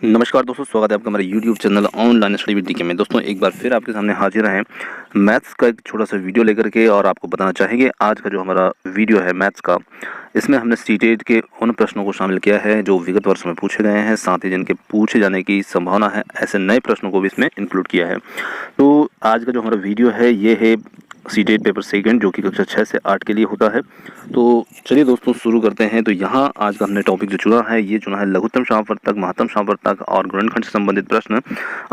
नमस्कार दोस्तों, स्वागत है आपका हमारे YouTube channel online study with DK में। दोस्तों एक बार फिर आपके सामने हाजिर हैं मैथ्स का एक छोटा सा वीडियो लेकर के। और आपको बताना चाहेंगे आज का जो हमारा वीडियो है मैथ्स का, इसमें हमने सीटेट के उन प्रश्नों को शामिल किया है जो विगत वर्ष में पूछे गए हैं, साथ ही जिनके पूछे जाने की संभावना है, ऐसे नए प्रश्नों को भी इसमें इंक्लूड किया है। तो आज का जो हमारा वीडियो है ये है सीटेट पेपर सेकंड, जो कि कक्षा 6 से 8 के लिए होता है। तो चलिए दोस्तों शुरू करते हैं। तो यहाँ आज का हमने टॉपिक जो चुना है, ये चुना है लघुत्तम समापवर्तक, महत्तम समापवर्तक और गुणनखंड से संबंधित प्रश्न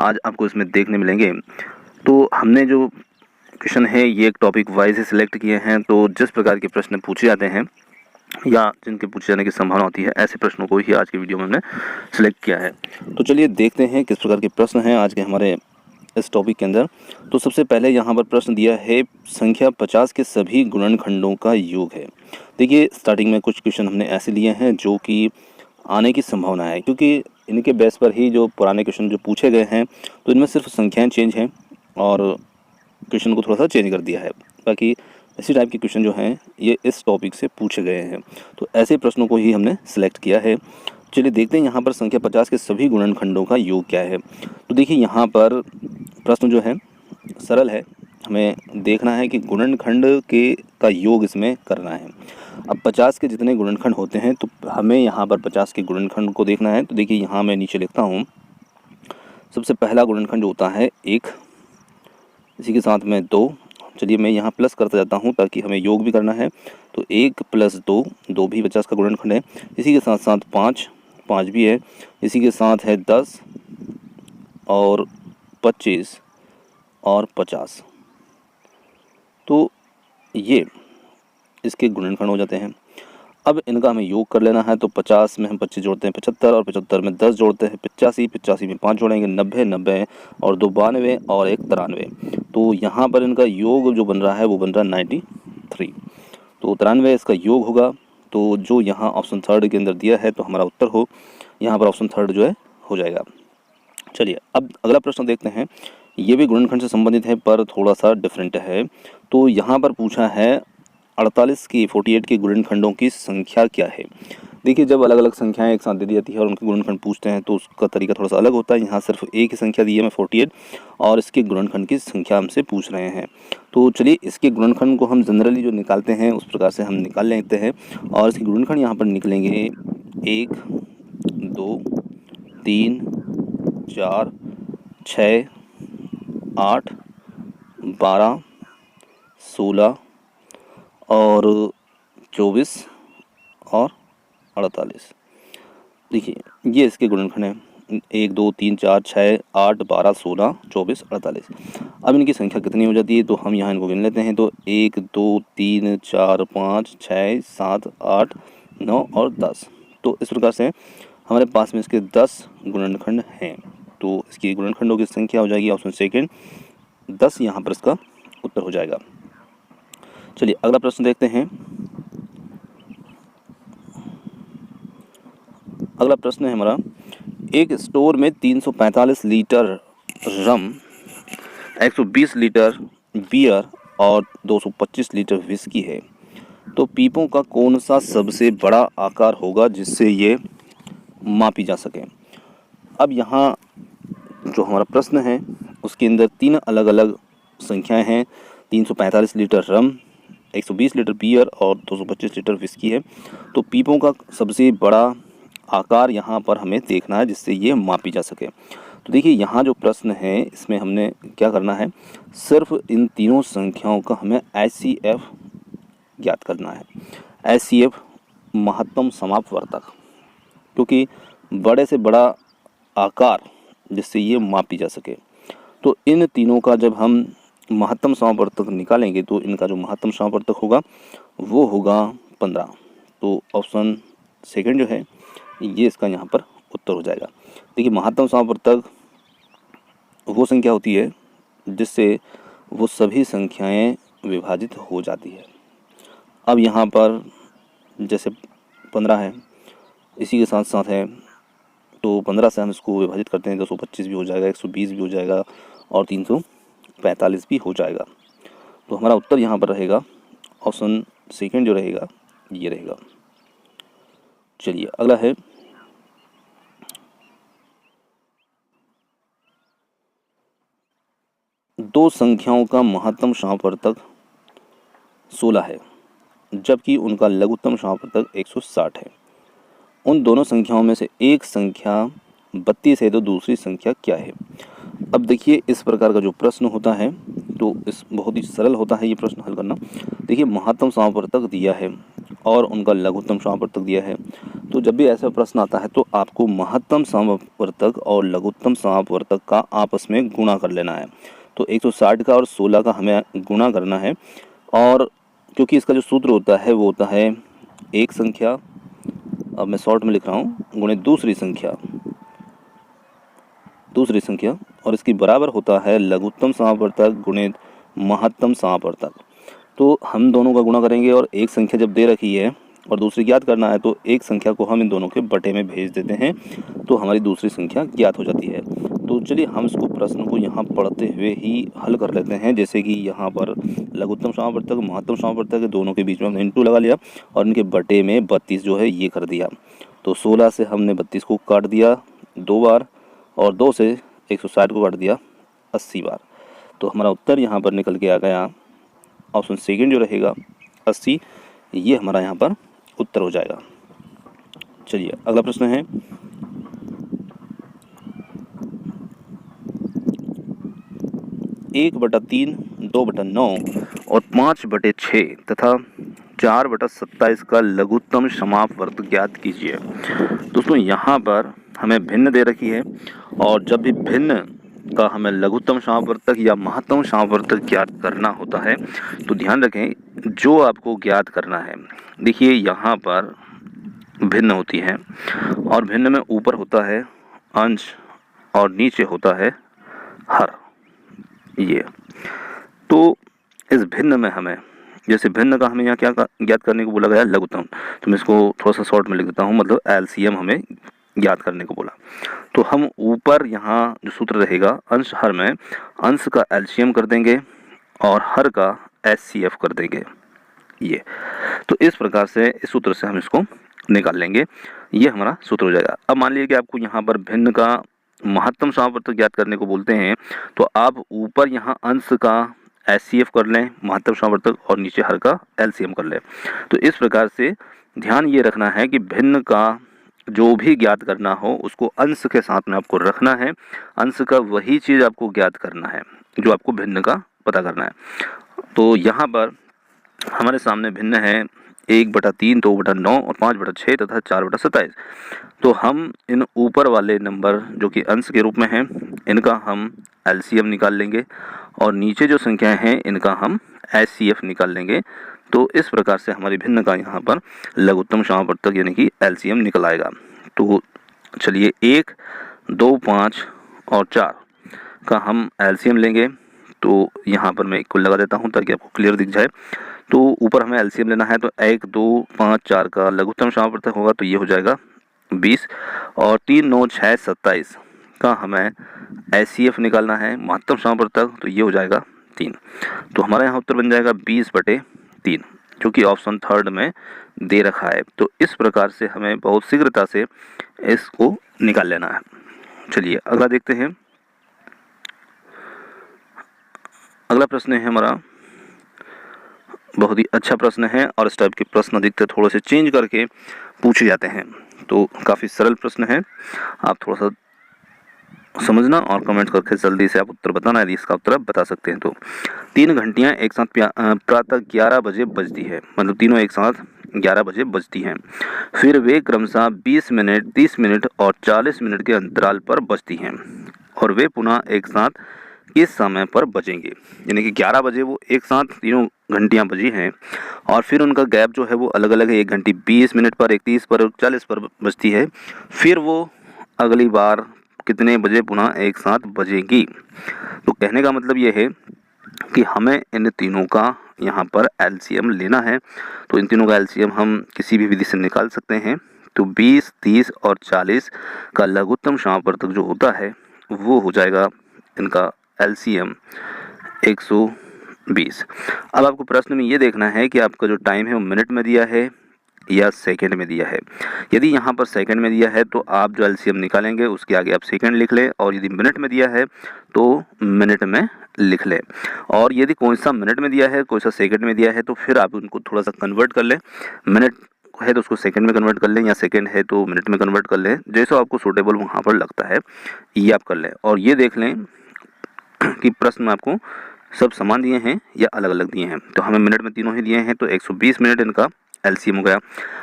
आज आपको इसमें देखने मिलेंगे। तो हमने जो क्वेश्चन है ये एक टॉपिक वाइज ही सिलेक्ट किए हैं। तो जिस प्रकार के प्रश्न पूछे जाते हैं या जिनके पूछे जाने की संभावना होती है, ऐसे प्रश्नों को ही आज के वीडियो में हमने सिलेक्ट किया है। तो चलिए देखते हैं किस प्रकार के प्रश्न हैं आज के हमारे इस टॉपिक के अंदर। तो सबसे पहले यहाँ पर प्रश्न दिया है, संख्या 50 के सभी गुणनखंडों का योग है। देखिए स्टार्टिंग में कुछ क्वेश्चन हमने ऐसे लिए हैं जो कि आने की संभावना है, क्योंकि इनके बेस पर ही जो पुराने क्वेश्चन जो पूछे गए हैं तो इनमें सिर्फ संख्याएं चेंज हैं और क्वेश्चन को थोड़ा सा चेंज कर दिया है। बाकी इसी टाइप के क्वेश्चन जो हैं ये इस टॉपिक से पूछे गए हैं। तो ऐसे प्रश्नों को ही हमने सेलेक्ट किया है। चलिए देखते हैं यहाँ पर संख्या 50 के सभी गुणनखंडों का योग क्या है। तो देखिए यहाँ पर प्रश्न जो है सरल है, हमें देखना है कि गुणनखंड के का योग इसमें करना है। अब 50 के जितने गुणनखंड होते हैं तो हमें यहाँ पर 50 के गुणनखंड को देखना है। तो देखिए यहाँ मैं नीचे लिखता हूँ, सबसे पहला गुणनखंड होता है 1, इसी के साथ में 2। चलिए मैं यहाँ प्लस करता जाता हूँ ताकि हमें योग भी करना है। तो 1 + 2, 2 भी 50 का गुणनखंड है। इसी के साथ साथ 5, 5 भी है। इसी के साथ है 10 और 25 और 50। तो ये इसके गुणनखंड हो जाते हैं। अब इनका हमें योग कर लेना है। तो 50 में हम 25 जोड़ते हैं 75, और 75 में 10 जोड़ते हैं 85, 85 में 5 जोड़ेंगे 90, 90 और 2 92 और 1 93। तो यहाँ पर इनका योग जो बन रहा है वो बन रहा है 93। तो 93 इसका योग होगा। तो जो यहाँ ऑप्शन थर्ड के अंदर दिया है तो हमारा उत्तर हो यहाँ पर ऑप्शन थर्ड जो है हो जाएगा। चलिए अब अगला प्रश्न देखते हैं। ये भी गुणनखंड से संबंधित है पर थोड़ा सा डिफरेंट है। तो यहाँ पर पूछा है 48 के गुणनखंडों की संख्या क्या है। देखिए जब अलग अलग संख्याएं एक साथ दे दी जाती है और उनके गुणनखंड पूछते हैं तो उसका तरीका थोड़ा सा अलग होता है। यहाँ सिर्फ एक ही संख्या दी है, मैं 48, और इसके गुणनखंड की संख्या हमसे पूछ रहे हैं। तो चलिए इसके गुणनखंड को हम जनरली जो निकालते हैं उस प्रकार से हम निकाल लेते हैं। और इसके गुणनखंड यहाँ पर निकलेंगे 1, 2, 3, 4, 6, 8, 12, 16 और 24 और 48। देखिए ये इसके गुणनखंड हैं 1, 2, 3, 4, 6, 8, 12, 16, 24, 48। अब इनकी संख्या कितनी हो जाती है तो हम यहाँ इनको गिन लेते हैं। तो 1, 2, 3, 4, 5, 6, 7, 8, 9 और 10। तो इस प्रकार से हमारे पास में इसके 10 गुणनखंड हैं। तो इसकी गुणनखंडों की संख्या हो जाएगी ऑप्शन सेकेंड 10, यहाँ पर इसका उत्तर हो जाएगा। चलिए अगला प्रश्न देखते हैं। अगला प्रश्न है हमारा, एक स्टोर में 345 लीटर रम, 120 लीटर बियर और 225 लीटर विस्की है। तो पीपों का कौन सा सबसे बड़ा आकार होगा जिससे ये मापी जा सके। अब यहाँ जो हमारा प्रश्न है उसके अंदर 3 अलग अलग संख्याएं हैं। 345 लीटर रम, 120 लीटर बियर और 225 लीटर विस्की है। तो पीपों का सबसे बड़ा आकार यहाँ पर हमें देखना है जिससे ये मापी जा सके। तो देखिए यहाँ जो प्रश्न है इसमें हमने क्या करना है, सिर्फ इन तीनों संख्याओं का हमें HCF ज्ञात करना है। HCF महत्तम समापवर्तक, क्योंकि बड़े से बड़ा आकार जिससे ये मापी जा सके। तो इन तीनों का जब हम महत्तम समापवर्तक निकालेंगे तो इनका जो महत्तम समापवर्तक होगा वो होगा 15। तो ऑप्शन सेकंड जो है ये इसका यहाँ पर उत्तर हो जाएगा। देखिए महत्तम समापवर्तक वो संख्या होती है जिससे वो सभी संख्याएं विभाजित हो जाती है। अब यहाँ पर जैसे 15 है, इसी के साथ साथ है, तो 15 से हम इसको विभाजित करते हैं 225 भी हो जाएगा, 120 भी हो जाएगा और 345 भी हो जाएगा। तो हमारा उत्तर यहाँ पर रहेगा ऑप्शन सेकंड जो रहेगा ये रहेगा। चलिए अगला है दो संख्याओं का महत्तम समापवर्तक 16 है जबकि उनका लघुत्तम समापवर्तक 160 है। उन दोनों संख्याओं में से एक संख्या 32 है तो दूसरी संख्या क्या है। अब देखिए इस प्रकार का जो प्रश्न होता है तो इस बहुत ही सरल होता है ये प्रश्न हल करना। देखिए महत्तम समापवर्तक दिया है और उनका लघुत्तम समापवर्तक दिया है, तो जब भी ऐसा प्रश्न आता है तो आपको महत्तम समापवर्तक और लघुत्तम समापवर्तक का आपस में गुणा कर लेना है। तो 160 का और 16 का हमें गुणा करना है, और क्योंकि इसका जो सूत्र होता है वो होता है एक संख्या, अब मैं शॉर्ट में लिख रहा हूँ, गुणे दूसरी संख्या और इसकी बराबर होता है लघुत्तम समापवर्तक गुणे महत्तम समापवर्तक। तो हम दोनों का गुणा करेंगे और एक संख्या जब दे रखी है और दूसरी ज्ञात करना है तो एक संख्या को हम इन दोनों के बटे में भेज देते हैं तो हमारी दूसरी संख्या ज्ञात हो जाती है। तो चलिए हम इसको प्रश्न को यहाँ पढ़ते हुए ही हल कर लेते हैं। जैसे कि यहाँ पर लघुत्तम समापवर्तक महत्तम समापवर्तक इंटू के बीच में हमने इंटू लगा लिया और इनके बटे में 32 जो है ये कर दिया। तो 16 से हमने 32 को काट दिया 2 बार और 2 से 160 को काट दिया 80 बार। तो हमारा उत्तर यहाँ पर निकल के आ गया ऑप्शन सेकंड जो रहेगा 80, ये हमारा यहाँ पर उत्तर हो जाएगा। चलिए अगला प्रश्न है, एक बटा 3, 2/9 और 5/6 तथा 4/27 का लघुत्तम समापवर्तक ज्ञात कीजिए। दोस्तों यहाँ पर हमें भिन्न दे रखी है और जब भी भिन्न का हमें लघुत्तम समापवर्तक या महत्तम समापवर्तक ज्ञात करना होता है तो ध्यान रखें जो आपको ज्ञात करना है, देखिए यहाँ पर भिन्न होती है और भिन्न में ऊपर होता है अंश और नीचे होता है हर। ये तो इस भिन्न में हमें, जैसे भिन्न का हमें यहाँ क्या ज्ञात करने को बोला गया लघुत्तम, तो मैं इसको थोड़ा सा शॉर्ट में लिख देता हूँ, मतलब एलसीएम हमें ज्ञात करने को बोला। तो हम ऊपर यहाँ जो सूत्र रहेगा अंश हर में अंश का एलसीएम कर देंगे और हर का एचसीएफ कर देंगे। ये तो इस प्रकार से इस सूत्र से हम इसको निकाल लेंगे, ये हमारा सूत्र हो जाएगा। अब मान लीजिए कि आपको यहाँ पर भिन्न का महत्तम समापवर्तक ज्ञात करने को बोलते हैं तो आप ऊपर यहाँ अंश का एचसीएफ कर लें महत्तम समापवर्तक और नीचे हर का एलसीएम कर लें। तो इस प्रकार से ध्यान ये रखना है कि भिन्न का जो भी ज्ञात करना हो उसको अंश के साथ में आपको रखना है। अंश का वही चीज़ आपको ज्ञात करना है जो आपको भिन्न का पता करना है। तो यहाँ पर हमारे सामने भिन्न है 1/3, 2/9 और 5/6 तथा 4/27। तो हम इन ऊपर वाले नंबर जो कि अंश के रूप में हैं इनका हम एलसीएम निकाल लेंगे और नीचे जो संख्याएं हैं इनका हम एचसीएफ निकाल लेंगे। तो इस प्रकार से हमारी भिन्न का यहाँ पर लघुत्तम समापवर्तक यानी कि एलसीएम निकल आएगा। तो चलिए 1, 2, 5 और 4 का हम एलसीएम लेंगे। तो यहाँ पर मैं इक्वल लगा देता हूँ ताकि आपको क्लियर दिख जाए। तो ऊपर हमें एलसीएम लेना है तो 1, 2, 5, 4 का लघुत्तम समापवर्तक होगा तो ये हो जाएगा 20 और 3, 9, 6, 27 का हमें एचसीएफ निकालना है महत्तम समापवर्तक तो ये हो जाएगा 3। तो हमारा यहाँ उत्तर बन जाएगा 20/3 जो कि ऑप्शन थर्ड में दे रखा है। तो इस प्रकार से हमें बहुत शीघ्रता से इसको निकाल लेना है। चलिए अगला देखते हैं। अगला प्रश्न है हमारा, बहुत ही अच्छा प्रश्न है और इस टाइप के प्रश्न अधिकतर थोड़े से चेंज करके पूछे जाते हैं। तो काफ़ी सरल प्रश्न है, आप थोड़ा सा समझना और कमेंट करके जल्दी से आप उत्तर बताना यदि इसका उत्तर आप बता सकते हैं। तो 3 घंटियाँ एक साथ प्रातः 11 बजे बजती है, मतलब तीनों एक साथ 11 बजे बजती हैं। फिर वे क्रमशः 20 मिनट, 30 मिनट और 40 मिनट के अंतराल पर बजती हैं और वे पुनः एक साथ किस समय पर बजेंगे। यानी कि 11 बजे वो एक साथ तीनों घंटियाँ बजी हैं और फिर उनका गैप जो है वो अलग अलग है, 1 घंटी 20 मिनट पर, 1 30 पर, 40 पर बजती है। फिर वो अगली बार कितने बजे पुनः एक साथ बजेगी। तो कहने का मतलब ये है कि हमें इन तीनों का यहाँ पर एलसीएम लेना है। तो इन तीनों का एलसीएम हम किसी भी विधि से निकाल सकते हैं। तो 20, 30 और 40 का लघुत्तम समापवर्तक जो होता है वो हो जाएगा इनका एलसीएम 120। अब आपको प्रश्न में ये देखना है कि आपका जो टाइम है वो मिनट में दिया है या सेकंड में दिया है। यदि यहाँ पर सेकंड में दिया है तो आप जो एलसीएम निकालेंगे उसके आगे आप सेकंड लिख लें और यदि मिनट में दिया है तो मिनट में लिख लें। और यदि कौन सा मिनट में दिया है, कौन सा सेकंड में दिया है, तो फिर आप उनको थोड़ा सा कन्वर्ट कर लें। मिनट है तो उसको सेकंड में कन्वर्ट कर लें, या सेकंड है तो मिनट में कन्वर्ट कर लें, जैसा आपको सूटेबल वहाँ पर लगता है ये आप कर लें। और ये देख लें कि प्रश्न में आपको सब समान दिए हैं या अलग अलग दिए हैं। तो हमें मिनट में तीनों ही दिए हैं, तो 120 मिनट इनका एलसीएम हो गया।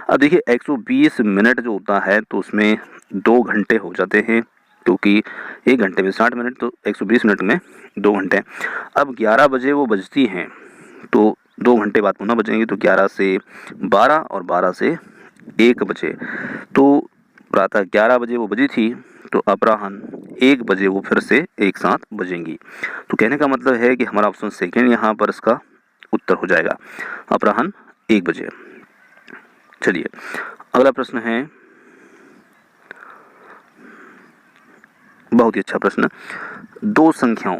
अब देखिए 120 मिनट जो होता है तो उसमें 2 घंटे हो जाते हैं, क्योंकि 1 घंटे में 60 मिनट, तो 120 मिनट में 2 घंटे। अब 11 बजे वो बजती हैं, तो 2 घंटे बाद पुनः बजेंगे, तो 11 से 12 और 12 से 1 बजे। तो प्रातः 11 बजे वो बजी थी, तो अपराह्न 1 बजे वो फिर से एक साथ बजेंगी। तो कहने का मतलब है कि हमारा ऑप्शन सेकेंड यहाँ पर इसका उत्तर हो जाएगा, अपराह्न 1 बजे। चलिए अगला प्रश्न है, बहुत ही अच्छा प्रश्न। 2 संख्याओं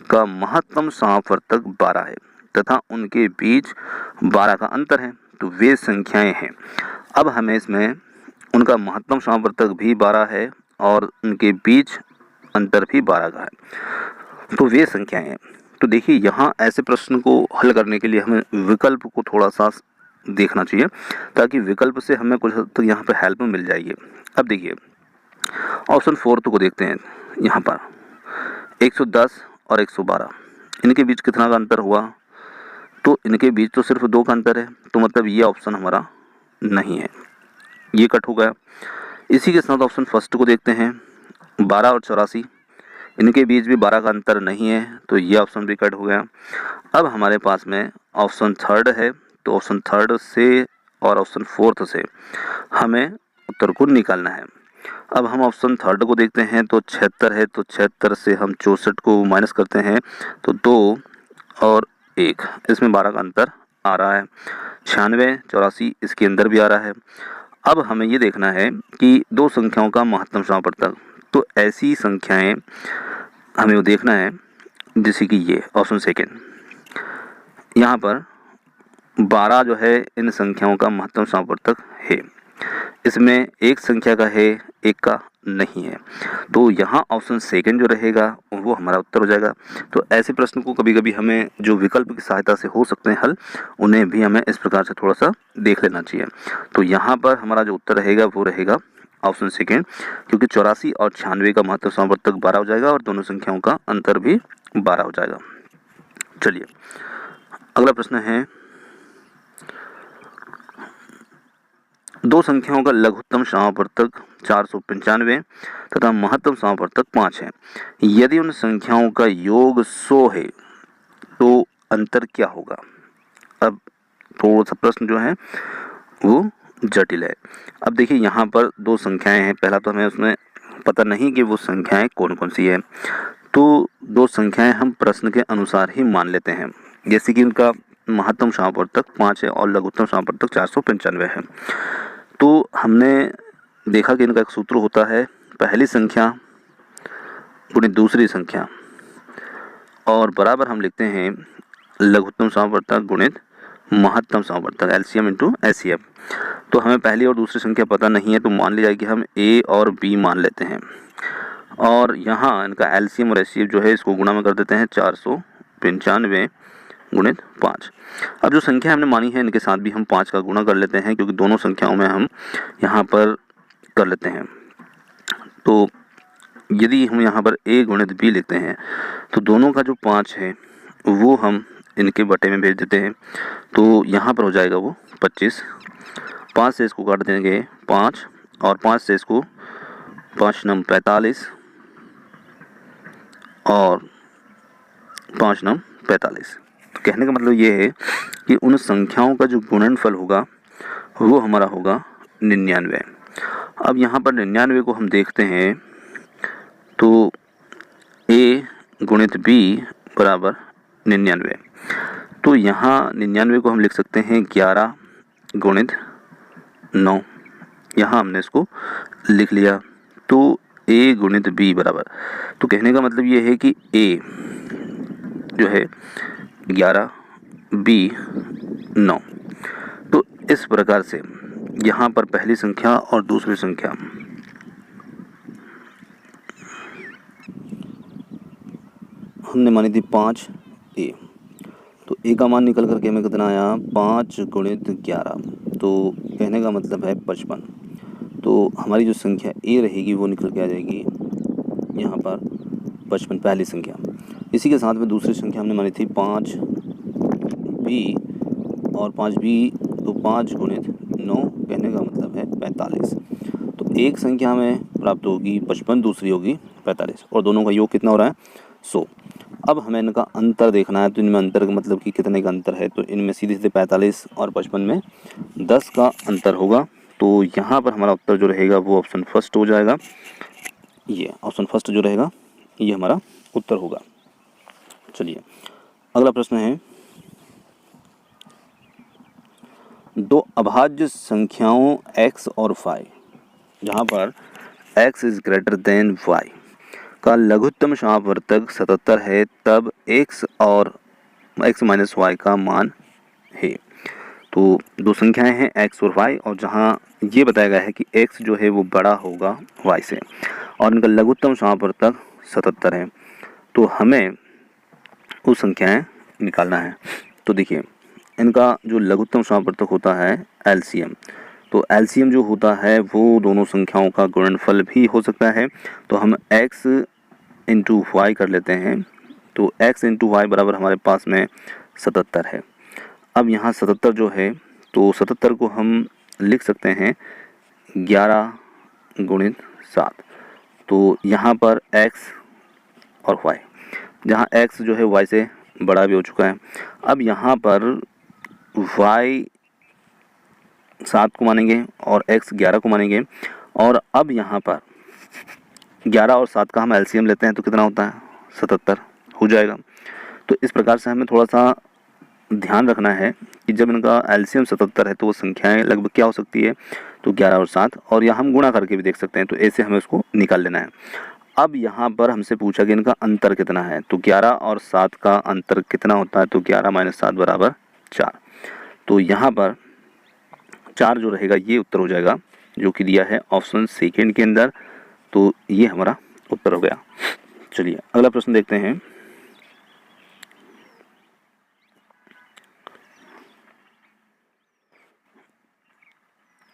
का महत्तम समापवर्तक 12 है तथा उनके बीच 12 का अंतर है, तो वे संख्याएं हैं। अब हमें इसमें उनका महत्तम समापवर्तक भी 12 है और उनके बीच अंतर भी 12 का है, तो वे संख्याएं हैं। तो देखिए यहाँ ऐसे प्रश्न को हल करने के लिए हमें विकल्प को थोड़ा सा देखना चाहिए, ताकि विकल्प से हमें कुछ हद तक यहाँ पे हेल्प मिल जाएगी। अब देखिए ऑप्शन 4 को देखते हैं। यहाँ पर 110 और 112, इनके बीच कितना का अंतर हुआ, तो इनके बीच तो सिर्फ 2 का अंतर है, तो मतलब ये ऑप्शन हमारा नहीं है, ये कट हो गया। इसी के साथ ऑप्शन फर्स्ट को देखते हैं, 12 और 84, इनके बीच भी 12 का अंतर नहीं है, तो ये ऑप्शन भी कट हो गया। अब हमारे पास में ऑप्शन थर्ड है, तो ऑप्शन थर्ड से और ऑप्शन फोर्थ से हमें उत्तर को निकालना है। अब हम ऑप्शन थर्ड को देखते हैं, तो 76 है, तो 76 से हम 64 को माइनस करते हैं, तो 2 और 1, इसमें 12 का अंतर आ रहा है। 96, 84 इसके अंदर भी आ रहा है। अब हमें ये देखना है कि 2 संख्याओं का महत्तम समापवर्तक, तो ऐसी संख्याएं हमें वो देखना है, जैसे कि ये ऑप्शन सेकेंड, यहाँ पर 12 जो है इन संख्याओं का महत्तम समापवर्तक है, इसमें एक संख्या का है, एक का नहीं है, तो यहाँ ऑप्शन सेकंड जो रहेगा वो हमारा उत्तर हो जाएगा। तो ऐसे प्रश्न को कभी कभी हमें जो विकल्प की सहायता से हो सकते हैं हल, उन्हें भी हमें इस प्रकार से थोड़ा सा देख लेना चाहिए। तो यहाँ पर हमारा जो उत्तर रहेगा वो रहेगा ऑप्शन सेकंड, क्योंकि 84 और 96 का महत्तम समापवर्तक 12 हो जाएगा और दोनों संख्याओं का अंतर भी 12 हो जाएगा। चलिए अगला प्रश्न है, 2 संख्याओं का लघुत्तम समापवर्तक 495 तथा महत्तम समापवर्तक 5 है। यदि उन संख्याओं का योग 100 है तो अंतर क्या होगा। अब थोड़ा सा प्रश्न जो है वो जटिल है। अब देखिए यहाँ पर 2 संख्याएं हैं, पहला तो हमें उसमें पता नहीं कि वो संख्याएं कौन कौन सी है, तो 2 संख्याएं हम प्रश्न के अनुसार ही मान लेते हैं, जैसे कि उनका महत्तम समापवर्तक 5 है और लघुत्तम समापवर्तक 495 है। तो हमने देखा कि इनका एक सूत्र होता है, पहली संख्या गुणित दूसरी संख्या, और बराबर हम लिखते हैं लघुत्तम समापवर्तक गुणित महत्तम समापवर्तक, एलसीएम इंटू एचसीएफ। तो हमें पहली और दूसरी संख्या पता नहीं है, तो मान ली जाएगी हम ए और बी मान लेते हैं, और यहाँ इनका एलसीएम और एचसीएफ जो है इसको गुणा में कर देते हैं 495 गुणित 5। अब जो संख्या हमने मानी है इनके साथ भी हम 5 का गुणा कर लेते हैं, क्योंकि दोनों संख्याओं में हम यहाँ पर कर लेते हैं। तो यदि हम यहाँ पर a गुणित b लिखते हैं, तो दोनों का जो 5 है वो हम इनके बटे में भेज देते हैं, तो यहाँ पर हो जाएगा वो 25। 5 से इसको काट देंगे 5, और 5 से इसको 5 नम 45 और 5 नम 45। तो कहने का मतलब ये है कि उन संख्याओं का जो गुणनफल होगा वो हमारा होगा 99। अब यहाँ पर 99 को हम देखते हैं, तो a गुणित b बराबर 99, तो यहाँ 99 को हम लिख सकते हैं 11 गुणित 9, यहाँ हमने इसको लिख लिया। तो a गुणित b बराबर, तो कहने का मतलब ये है कि a जो है 11, b 9। तो इस प्रकार से यहाँ पर पहली संख्या और दूसरी संख्या हमने मानी थी 5a, तो a का मान निकल करके हमें कितना आया 5 गुणित 11, तो कहने का मतलब है 55। तो हमारी जो संख्या a रहेगी वो निकल के आ जाएगी यहाँ पर 55, पहली संख्या। इसी के साथ में दूसरी संख्या हमने मानी थी 5b, और 5b तो 5 गुणित 9, कहने का मतलब है 45। तो एक संख्या हमें प्राप्त होगी 55, दूसरी होगी 45, और दोनों का योग कितना हो रहा है 100। अब हमें इनका अंतर देखना है, तो इनमें अंतर का मतलब कि कितने का अंतर है, तो इनमें सीधे सीधे 45 और 55 में 10 का अंतर होगा। तो यहाँ पर हमारा उत्तर जो रहेगा वो ऑप्शन फर्स्ट हो जाएगा। ये ऑप्शन फर्स्ट जो रहेगा ये हमारा उत्तर होगा। चलिए अगला प्रश्न है, दो अभाज्य संख्याओं x और y, जहाँ पर x is greater than y का लघुत्तम समापवर्तक 77 है, तब x और x माइनस y का मान है। तो दो संख्याएं हैं x और y, और जहाँ ये बताया गया है कि x जो है वो बड़ा होगा y से, और इनका लघुत्तम समापवर्तक 77 है, तो हमें वो संख्याएं निकालना है। तो देखिए इनका जो लघुत्तम समापवर्तक होता है LCM, तो LCM जो होता है वो दोनों संख्याओं का गुणनफल भी हो सकता है। तो हम x इंटू वाई कर लेते हैं, तो x इंटू वाई बराबर हमारे पास में 77 है। अब यहाँ 77 जो है, तो 77 को हम लिख सकते हैं 11 गुणित 7। तो यहाँ पर x और y, जहाँ x जो है y से बड़ा भी हो चुका है। अब यहाँ पर y 7 को मानेंगे और x 11 को मानेंगे, और अब यहाँ पर 11 और 7 का हम एलसीएम लेते हैं तो कितना होता है 77 हो जाएगा। तो इस प्रकार से हमें थोड़ा सा ध्यान रखना है कि जब इनका एलसीएम 77 है तो वो संख्याएं लगभग क्या हो सकती है, तो 11 और 7, और यहाँ हम गुणा करके भी देख सकते हैं, तो ऐसे हमें उसको निकाल लेना है। अब यहाँ पर हमसे पूछा कि इनका अंतर कितना है, तो 11 और 7 का अंतर कितना होता है, तो 11 माइनस 7 बराबर 4। तो यहाँ पर 4 जो रहेगा ये उत्तर हो जाएगा, जो कि दिया है ऑप्शन सेकेंड के अंदर। तो ये हमारा उत्तर हो गया। चलिए अगला प्रश्न देखते हैं।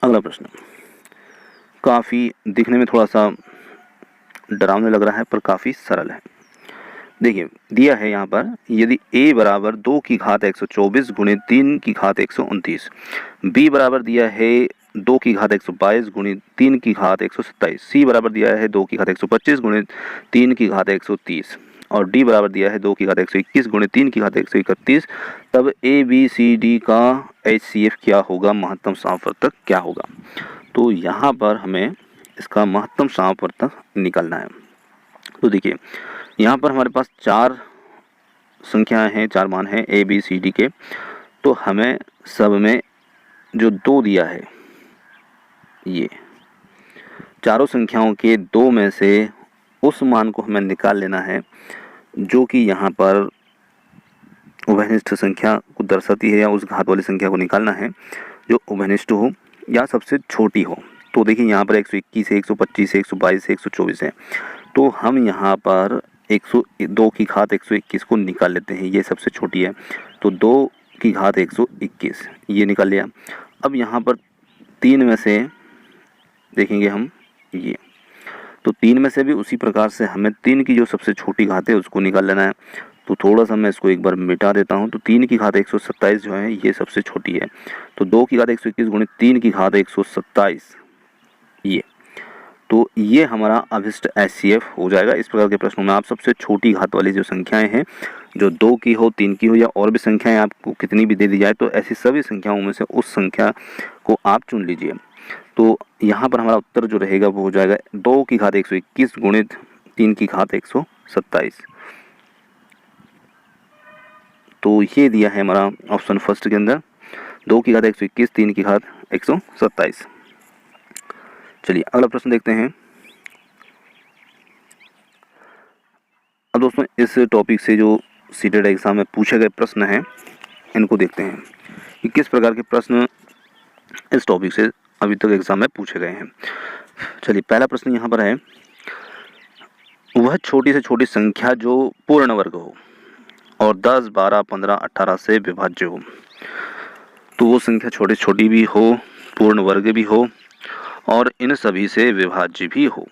अगला प्रश्न काफ़ी दिखने में थोड़ा सा डरावने लग रहा है पर काफ़ी सरल है। देखिए दिया है यहाँ पर, यदि a बराबर 2 की घात 124 गुणित 3 की घात 129, b बराबर दिया है 2 की घात 122 गुणित 3 की घात 127, c बराबर दिया है 2 की घात 125 गुणित 3 की घात 130, और d बराबर दिया है 2 की घात 121 गुणित 3 की घात 131, तब a b c d का HCF क्या होगा, महत्तम समापवर्तक क्या होगा। तो यहाँ पर हमें इसका महत्तम समापवर्तक निकालना है। तो देखिए यहाँ पर हमारे पास 4 संख्याएं हैं, 4 मान हैं A B C D के, तो हमें सब में जो 2 दिया है, ये चारों संख्याओं के 2 में से उस मान को हमें निकाल लेना है जो कि यहाँ पर उभयनिष्ठ संख्या को दर्शाती है, या उस घात वाली संख्या को निकालना है जो उभयनिष्ठ हो या सबसे छोटी हो। तो देखिए यहाँ पर 121 है, 125 है, 122 है, 124 है, तो हम यहाँ पर 102 की घात 121 को निकाल लेते हैं, ये सबसे छोटी है, तो 2 की घात 121 ये निकाल लिया। अब यहाँ पर 3 में से देखेंगे हम ये, तो 3 में से भी उसी प्रकार से हमें 3 की जो सबसे छोटी घात है उसको निकाल लेना है। तो थोड़ा सा मैं इसको एक बार मिटा देता हूँ। तो 3 की घात 127 जो है ये सबसे छोटी है, तो 2 की घात 121 गुणित 3 की घात 127 ये, तो ये हमारा अभिष्ट HCF हो जाएगा। इस प्रकार के प्रश्नों में आप सबसे छोटी घात वाली जो संख्याएं हैं, जो 2 की हो, 3 की हो, या और भी संख्याएं आपको कितनी भी दे दी जाए, तो ऐसी सभी संख्याओं में से उस संख्या को आप चुन लीजिए। तो यहाँ पर हमारा उत्तर जो रहेगा वो हो जाएगा 2 की घात 121 गुणित 3 की घात 127। तो ये दिया है हमारा ऑप्शन फर्स्ट के अंदर, 2 की घात 121, 3 की घात 127। चलिए अगला प्रश्न देखते हैं। अब दोस्तों इस टॉपिक से जो सीटेड एग्ज़ाम में पूछे गए प्रश्न हैं इनको देखते हैं कि किस प्रकार के प्रश्न इस टॉपिक से अभी तक एग्ज़ाम में पूछे गए हैं। चलिए पहला प्रश्न यहाँ पर है, वह छोटी से छोटी संख्या जो पूर्ण वर्ग हो और 10, 12, 15, 18 से विभाज्य हो। तो वो संख्या छोटी छोटी भी हो, पूर्ण वर्ग भी हो और इन सभी से विभाज्य भी हो।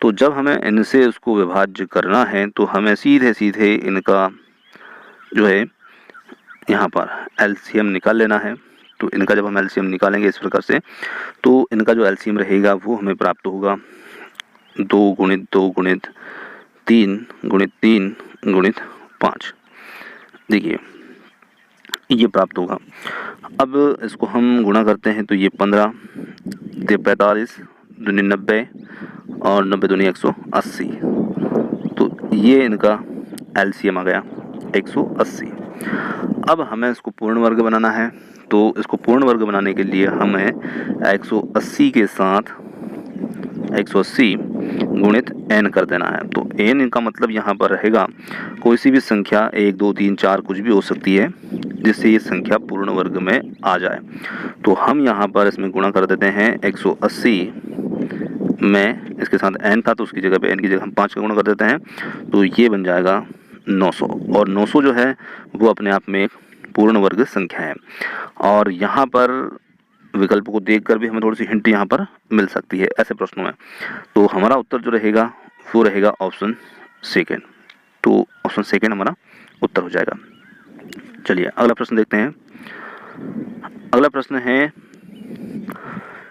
तो जब हमें इनसे उसको विभाज्य करना है तो हमें सीधे सीधे इनका जो है यहाँ पर एलसीएम निकाल लेना है। तो इनका जब हम एलसीएम निकालेंगे इस प्रकार से, तो इनका जो एलसीएम रहेगा वो हमें प्राप्त होगा 2 गुणित 2 गुणित 3 गुणित 3 गुणित 5। देखिए ये प्राप्त होगा। अब इसको हम गुणा करते हैं तो ये 15, 45, 90 और 90 दूनी 180। तो ये इनका एलसीएम आ गया 180। अब हमें इसको पूर्ण वर्ग बनाना है। तो इसको पूर्ण वर्ग बनाने के लिए हमें 180 के साथ 180 गुणित n कर देना है। तो n का मतलब यहाँ पर रहेगा कोई सी भी संख्या 1, 2, 3, 4 कुछ भी हो सकती है जिससे ये संख्या पूर्ण वर्ग में आ जाए। तो हम यहाँ पर इसमें गुणा कर देते हैं 180 में, इसके साथ n था तो उसकी जगह पे n की जगह हम 5 का गुणा कर देते हैं। तो ये बन जाएगा 900 और 900 जो है वो अपने आप में एक पूर्ण वर्ग संख्या है। और यहाँ पर विकल्प को देखकर भी हमें थोड़ी सी हिंट यहाँ पर मिल सकती है ऐसे प्रश्नों में। तो हमारा उत्तर जो रहेगा वो रहेगा ऑप्शन सेकेंड। तो ऑप्शन सेकेंड हमारा उत्तर हो जाएगा। चलिए अगला प्रश्न देखते हैं। अगला प्रश्न है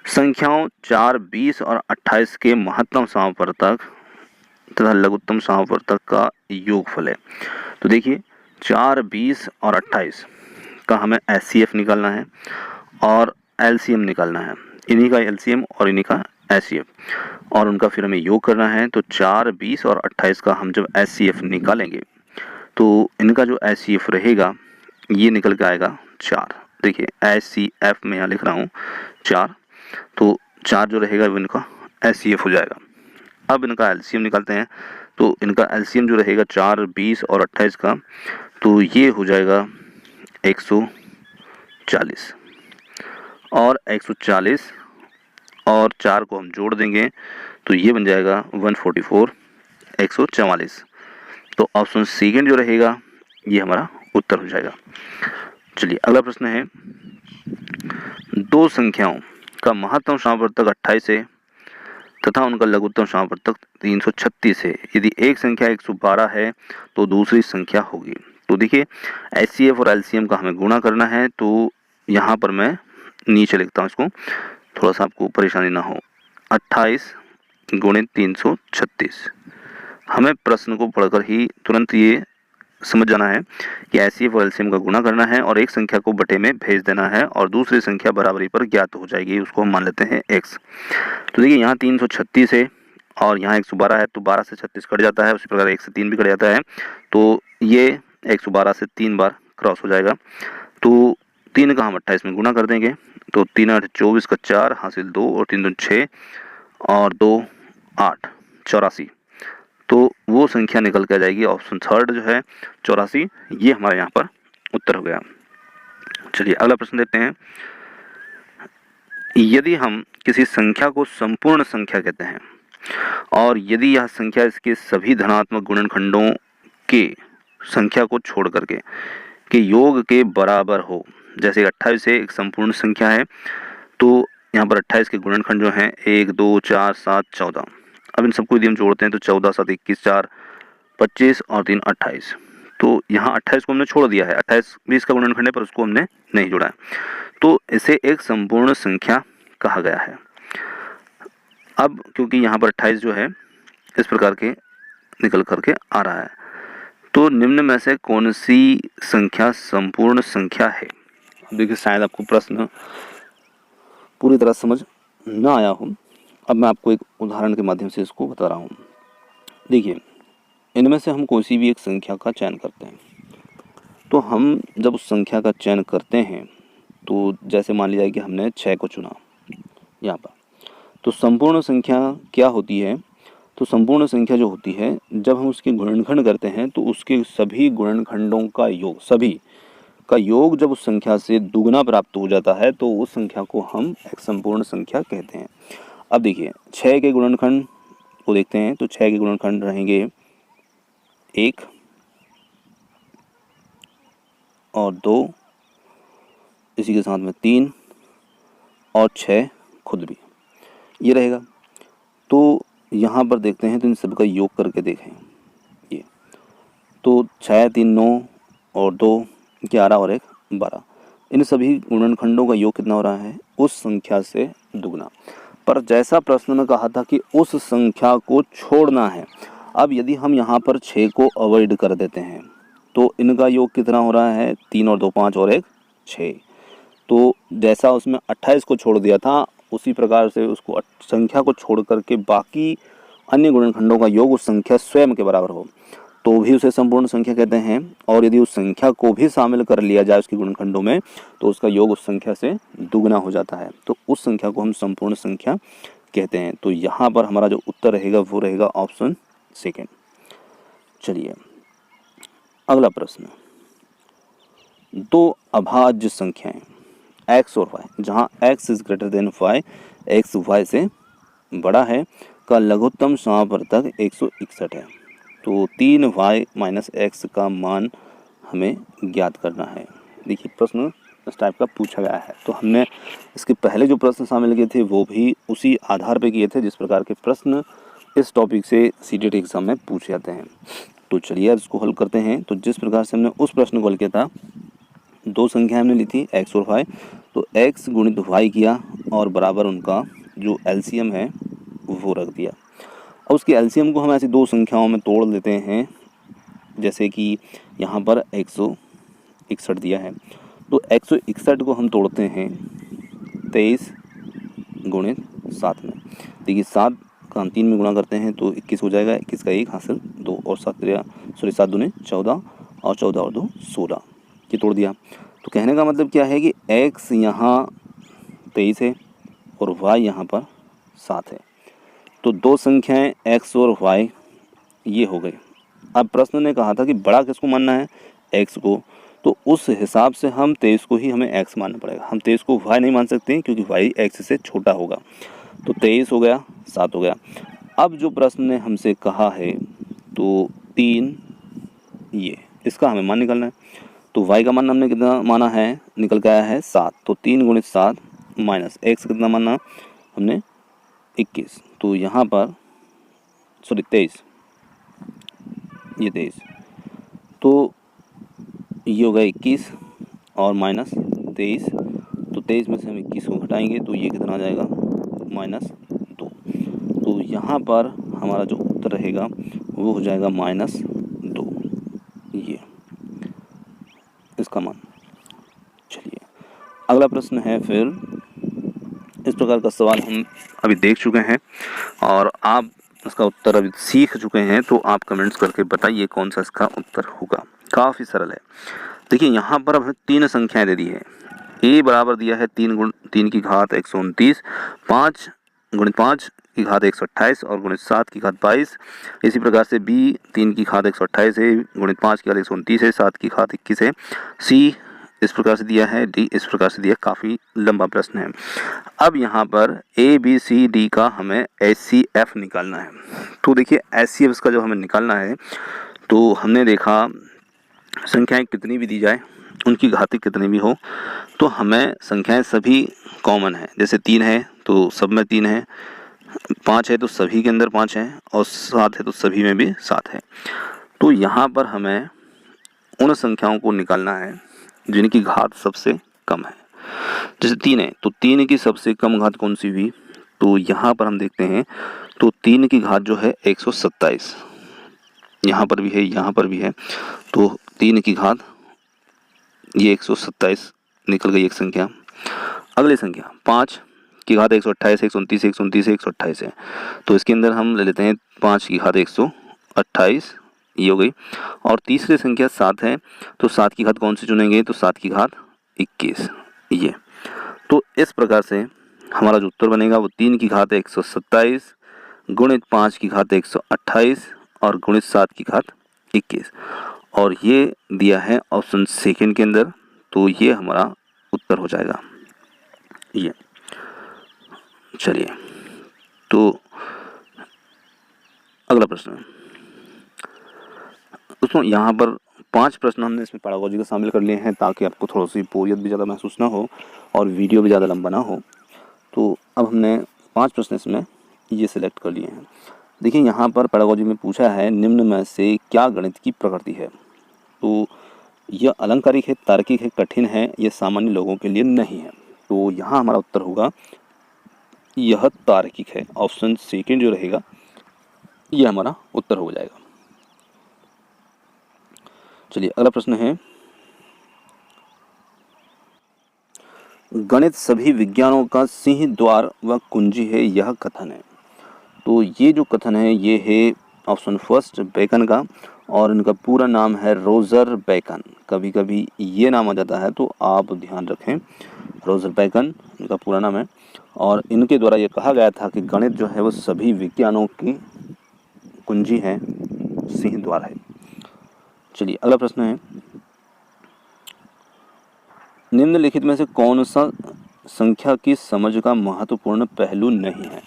संख्याओं 4, 20 और 28 के महत्तम समापवर्तक तथा लघुत्तम समापवर्तक का योगफल है। तो देखिए 4, 20 और 28 का हमें एचसीएफ निकालना है और एलसीएम निकालना है। इन्हीं का एलसीएम और इन्हीं का एचसीएफ और उनका फिर हमें योग करना है। तो 4, 20 और 28 का हम जब एचसीएफ निकालेंगे तो इनका जो एचसीएफ रहेगा ये निकल के आएगा 4। देखिए एचसीएफ में यहाँ लिख रहा हूँ 4। तो 4 जो रहेगा वो इनका एचसीएफ हो जाएगा। अब इनका एलसीएम निकालते हैं। तो इनका एलसीएम जो रहेगा 4, 20 और 28 का, तो ये हो जाएगा 140 और 140 और 4 को हम जोड़ देंगे तो ये बन जाएगा 144, 144। तो ऑप्शन सेकेंड जो रहेगा ये हमारा उत्तर हो जाएगा। चलिए अगला प्रश्न है दो संख्याओं का महत्तम समापवर्तक 28 है तथा उनका लघुत्तम समापवर्तक 336 है। यदि एक संख्या 112 है तो दूसरी संख्या होगी। तो देखिए एचसीएफ और एलसीएम का हमें गुणा करना है। तो यहाँ पर मैं नीचे लिखता हूँ इसको, थोड़ा सा आपको परेशानी ना हो। 28 गुणित 336। हमें प्रश्न को पढ़कर ही तुरंत ये समझ जाना है कि एचसीएफ और एलसीएम का गुणा करना है और एक संख्या को बटे में भेज देना है और दूसरी संख्या बराबरी पर ज्ञात हो जाएगी, उसको हम मान लेते हैं x। तो देखिए यहाँ 336 है और यहाँ 112 है तो 12 से 36 कट जाता है, उसी प्रकार 1 से 3 भी कट जाता है। तो ये 112 से 3 बार क्रॉस हो जाएगा। तो 3 का हम 28 में गुणा कर देंगे तो 3 8 24 का 4 हासिल 2 और 3 2 6 और 2 8 84। तो वो संख्या निकल के आ जाएगी ऑप्शन थर्ड जो है 84। ये हमारे यहाँ पर उत्तर हो गया। चलिए अगला प्रश्न देखते हैं। यदि हम किसी संख्या को संपूर्ण संख्या कहते हैं और यदि यह संख्या इसके सभी धनात्मक गुणनखंडों के संख्या को छोड़ करके के योग के बराबर हो, जैसे 28 एक संपूर्ण संख्या है तो यहाँ पर 28 के गुणनखंड जो हैं 1, 2, 4, 7, 14। अब इन सबको यदि हम जोड़ते हैं तो 14, 7, 21, 4, 25 और 3 28। तो यहाँ 28 को हमने छोड़ दिया है, 28 20 का गुणनखंड है पर उसको हमने नहीं जोड़ा है। तो इसे एक संपूर्ण संख्या कहा गया है। अब क्योंकि यहाँ पर 28 जो है इस प्रकार के निकल करके आ रहा है, तो निम्न में से कौन सी संख्या संपूर्ण संख्या है। देखिए शायद आपको प्रश्न पूरी तरह समझ ना आया हो। अब मैं आपको एक उदाहरण के माध्यम से इसको बता रहा हूँ। देखिए इनमें से हम कोई सी भी एक संख्या का चयन करते हैं। तो हम जब उस संख्या का चयन करते हैं तो जैसे मान लिया कि हमने 6 को चुना यहाँ पर, तो संपूर्ण संख्या क्या होती है। तो संपूर्ण संख्या जो होती है जब हम उसके गुणनखंड करते हैं तो उसके सभी गुणनखंडों का योग, सभी का योग जब उस संख्या से दुगना प्राप्त हो जाता है तो उस संख्या को हम एक संपूर्ण संख्या कहते हैं। अब देखिए 6 के गुणनखंड को देखते हैं तो 6 के गुणनखंड रहेंगे 1 और 2, इसी के साथ में 3 और 6 खुद भी, ये रहेगा। तो यहाँ पर देखते हैं तो इन सब का योग करके देखें, ये तो 6 3 9 और 2 11 और 1 12, इन सभी गुणनखंडों का योग कितना हो रहा है, उस संख्या से दुगना। पर जैसा प्रश्न में कहा था कि उस संख्या को छोड़ना है, अब यदि हम यहाँ पर 6 को अवॉइड कर देते हैं तो इनका योग कितना हो रहा है, 3 और 2 5 और 1 6। तो जैसा उसमें 28 को छोड़ दिया था उसी प्रकार से उसको संख्या को छोड़ करके बाकी अन्य गुणनखंडों का योग उस संख्या स्वयं के बराबर हो तो भी उसे संपूर्ण संख्या कहते हैं। और यदि उस संख्या को भी शामिल कर लिया जाए उसके गुणनखंडों में तो उसका योग उस संख्या से दुगना हो जाता है, तो उस संख्या को हम संपूर्ण संख्या कहते हैं। तो यहाँ पर हमारा जो उत्तर रहेगा वो रहेगा ऑप्शन सेकेंड। चलिए अगला प्रश्न, दो अभाज्य संख्याएं x और y, जहाँ x is greater than y, x y से बड़ा है, का लघुत्तम समापवर्तक 161 है। तो 3y माइनस x का मान हमें ज्ञात करना है। देखिए प्रश्न इस टाइप का पूछा गया है, तो हमने इसके पहले जो प्रश्न शामिल किए थे वो भी उसी आधार पर किए थे जिस प्रकार के प्रश्न इस टॉपिक से सीटेट एग्जाम में पूछे जाते हैं। तो चलिए अब इसको हल करते हैं। तो जिस प्रकार से हमने उस प्रश्न को हल किया था, दो संख्या हमने ली थी x और y, तो x गुणित y किया और बराबर उनका जो एलसीएम है वो रख दिया। अब उसके एलसीएम को हम ऐसी दो संख्याओं में तोड़ लेते हैं, जैसे कि यहाँ पर 161 दिया है, तो 161 को हम तोड़ते हैं 23 गुणित 7 में। देखिए 7 का हम 3 में गुणा करते हैं तो 21 हो जाएगा, 21 का 1 हासिल 2 और 7 दूने 14 और 14 और 2 16, ये तोड़ दिया। तो कहने का मतलब क्या है कि x यहाँ 23 है और y यहाँ पर 7 है। तो दो संख्याएं x और y ये हो गई। अब प्रश्न ने कहा था कि बड़ा किसको मानना है, x को, तो उस हिसाब से हम 23 को ही हमें x मानना पड़ेगा। हम 23 को y नहीं मान सकते क्योंकि y x से छोटा होगा। तो 23 हो गया, 7 हो गया। अब जो प्रश्न ने हमसे कहा है तो 3, ये इसका हमें मान निकालना है। तो y का मान हमने कितना माना है, निकल के आया है 7। तो 3 गुणित 7 माइनस x कितना माना हमने 21, तो यहाँ पर 23, ये 23, तो ये होगा 21 और माइनस 23, तो 23 में से हम 21 को घटाएंगे तो ये कितना आ जाएगा -2। तो यहाँ पर हमारा जो उत्तर रहेगा वो हो जाएगा -2, ये इसका मान। चलिए अगला प्रश्न है, फिर इस प्रकार का सवाल हम अभी देख चुके हैं और आप इसका उत्तर अभी सीख चुके हैं, तो आप कमेंट्स करके बताइए कौन सा इसका उत्तर होगा। काफ़ी सरल है। देखिए यहाँ पर हमें 3 संख्याएं दे दी है। a बराबर दिया है 3 गुण 3 की घात 129, 5 गुणित 5 की घात 128 और गुणित 7 की घात 22। इसी प्रकार से b 3 की घात 128 है, गुणित 5 की घात 129 है, 7 की घात 21 है, c इस प्रकार से दिया है, डी इस प्रकार से दिया। काफ़ी लंबा प्रश्न है। अब यहाँ पर ए बी सी डी का हमें HCF निकालना है। तो देखिए HCF इसका जो हमें निकालना है, तो हमने देखा संख्याएं कितनी भी दी जाए, उनकी घाती कितनी भी हो, तो हमें संख्याएं सभी कॉमन है। जैसे 3 है तो सब में 3 है, 5 है तो सभी के अंदर 5 है, और 7 है तो सभी में भी 7 है। तो यहाँ पर हमें उन संख्याओं को निकालना है जिनकी घात सबसे कम है। जैसे 3 है तो 3 की सबसे कम घात कौन सी हुई, तो यहाँ पर हम देखते हैं तो 3 की घात जो है 127, यहाँ पर भी है, यहाँ पर भी है, तो 3 की घात ये 127 निकल गई एक संख्या। अगली संख्या 5 की घात 128, 129, 129, 128 है, तो इसके अंदर हम ले लेते हैं 5 की घात 128, ये हो गई। और तीसरी संख्या 7 है, तो 7 की घात कौन सी चुनेंगे, तो 7 की घात 21, ये। तो इस प्रकार से हमारा जो उत्तर बनेगा वो 3 की घात 127 गुणित 5 की घात 128 और गुणित 7 की घात 21, और ये दिया है ऑप्शन सेकंड के अंदर। तो ये हमारा उत्तर हो जाएगा, ये। चलिए तो अगला प्रश्न दोस्तों, यहाँ पर 5 प्रश्न हमने इसमें पैडागोजी का शामिल कर लिए हैं ताकि आपको थोड़ी-सी बोरियत भी ज़्यादा महसूस ना हो और वीडियो भी ज़्यादा लंबा ना हो। तो अब हमने 5 प्रश्न इसमें ये सिलेक्ट कर लिए हैं। देखिए यहाँ पर पैडागोजी में पूछा है निम्न में से क्या गणित की प्रकृति है? तो यह अलंकारिक है, तार्किक है, कठिन है, ये सामान्य लोगों के लिए नहीं है। तो यहाँ हमारा उत्तर होगा यह तार्किक है। ऑप्शन सेकंड जो रहेगा ये हमारा उत्तर हो जाएगा। चलिए अगला प्रश्न है, गणित सभी विज्ञानों का सिंह द्वार व कुंजी है, यह कथन है। तो ये जो कथन है ये है ऑप्शन फर्स्ट बेकन का, और इनका पूरा नाम है रोजर बेकन। कभी कभी ये नाम आ जाता है तो आप ध्यान रखें, रोजर बेकन इनका पूरा नाम है, और इनके द्वारा ये कहा गया था कि गणित जो है वो सभी विज्ञानों की कुंजी है, सिंह द्वार है। चलिए अगला प्रश्न है, निम्नलिखित में से कौन सा संख्या की समझ का महत्वपूर्ण पहलू नहीं है?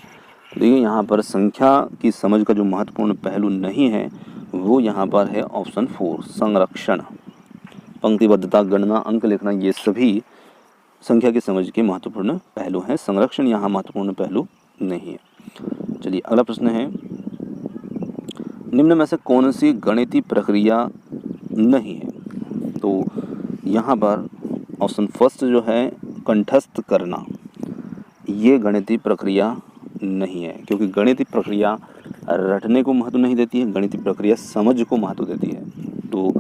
देखिए यहाँ पर संख्या की समझ का जो महत्वपूर्ण पहलू नहीं है वो यहाँ पर है ऑप्शन 4 संरक्षण। पंक्तिबद्धता, गणना, अंक लिखना, ये सभी संख्या की समझ के महत्वपूर्ण पहलू हैं। संरक्षण यहाँ महत्वपूर्ण पहलू नहीं है। चलिए अगला प्रश्न है, निम्न में से कौन सी गणितीय प्रक्रिया नहीं है? तो यहाँ पर ऑप्शन फर्स्ट जो है कंठस्थ करना, ये गणितीय प्रक्रिया नहीं है, क्योंकि गणितीय प्रक्रिया रटने को महत्व नहीं देती है, गणितीय प्रक्रिया समझ को महत्व देती है। तो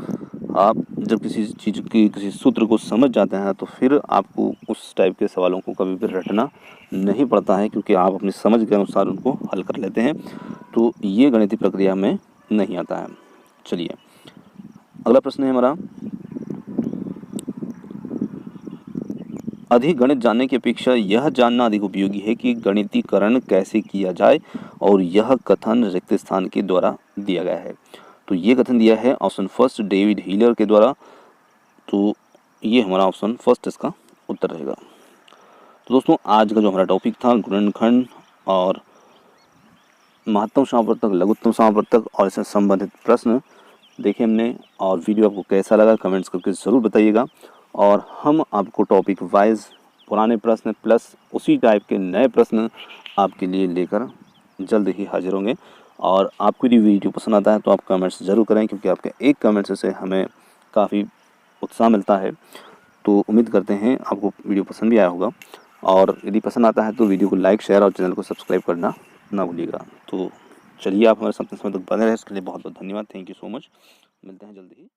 आप जब किसी चीज़ की किसी सूत्र को समझ जाते हैं तो फिर आपको उस टाइप के सवालों को कभी भी रटना नहीं पड़ता है, क्योंकि आप अपनी समझ के अनुसार उनको हल कर लेते हैं। तो ये गणितीय प्रक्रिया में नहीं आता है। चलिए अगला प्रश्न है हमारा, अधिक गणित जानने की अपेक्षा यह जानना अधिक उपयोगी है कि गणितीकरण कैसे किया जाए, और यह कथन रिक्त स्थान के द्वारा दिया गया है। तो ये कथन दिया है ऑप्शन फर्स्ट डेविड हीलर के द्वारा। तो ये हमारा ऑप्शन फर्स्ट इसका उत्तर रहेगा। तो दोस्तों आज का जो हमारा टॉपिक था गुणनखंड और महत्तम समापवर्तक, लघुत्तम समापवर्तक और इससे संबंधित प्रश्न देखे हमने, और वीडियो आपको कैसा लगा कमेंट्स करके ज़रूर बताइएगा। और हम आपको टॉपिक वाइज पुराने प्रश्न प्लस उसी टाइप के नए प्रश्न आपके लिए लेकर जल्द ही हाजिर होंगे। और आपको यदि वीडियो पसंद आता है तो आप कमेंट्स ज़रूर करें, क्योंकि आपके एक कमेंट्स से हमें काफ़ी उत्साह मिलता है। तो उम्मीद करते हैं आपको वीडियो पसंद भी आया होगा, और यदि पसंद आता है तो वीडियो को लाइक, शेयर और चैनल को सब्सक्राइब करना ना भूलिएगा। तो चलिए आप हमारे साथ समय तक बने रहे, इसके लिए बहुत बहुत धन्यवाद। Thank you so much. मिलते हैं जल्दी ही।